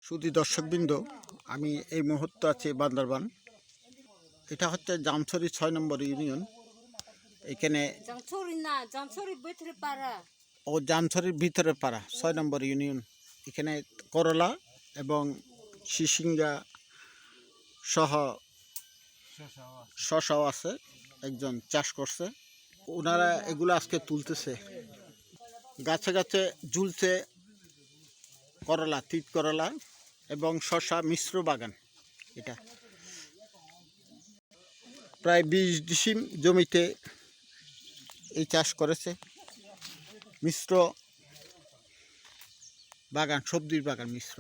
শুধু দর্শকবৃন্দ, আমি এই মুহূর্তে আছি বান্দরবান। এটা হচ্ছে জামছড়ি 6 নম্বর ইউনিয়ন। এখানে জামছড়ির ভিতরে পাড়া 6 নম্বর ইউনিয়ন। এখানে করলা এবং শিশিঙ্গা সহ শশাও আছে, একজন চাষ করছে। ওনারা এগুলো আজকে তুলতেছে। গাছে গাছে ঝুলছে করলা, তিত করলা এবং শশা মিশ্র বাগান। এটা প্রায় 20 ডিসিম জমিতে এই চাষ করেছে। মিশ্র বাগান, সবজির বাগান মিশ্র।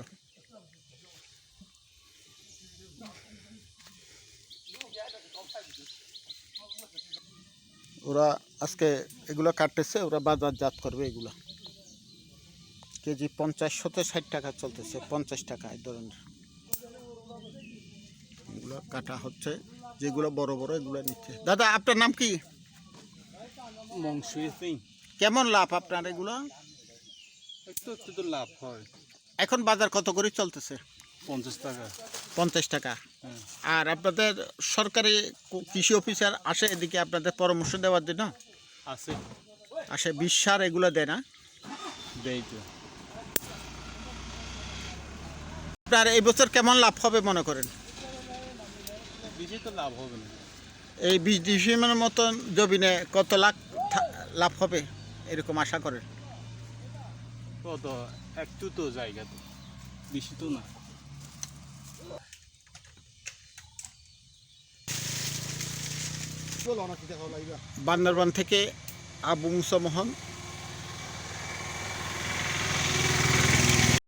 ওরা আজকে এগুলো কাটতেছে, ওরা বাজারজাত করবে। এগুলো কেজি 50 থেকে 60 টাকা চলতেছে, 50 টাকা এই ধরনের। এগুলো কাটা হচ্ছে, যেগুলো বড় বড় এগুলো নিচ্ছে। দাদা, আপনার নাম কি? কেমন লাভ আপনার এগুলো? একটু তো লাভ হয়। এখন বাজার কত করে চলতেছে? 50 টাকা। 50 টাকা। আর আপনাদের সরকারি কৃষি অফিসার আসে এদিকে আপনাদের পরামর্শ দেওয়ার জন্য? আসে বিষ সার এগুলো দেয় না? দেয় তো। আপনার এই বছর কেমন লাভ হবে মনে করেন? বেশি তো লাভ হবে না। এই 20 ডিসিমের মতন জমিনে কত লাখ লাভ হবে এরকম আশা করেন? কত একটু তো জায়গা, তো বেশি তো না। বান্দরবান থেকে আবু মুসা মোহন।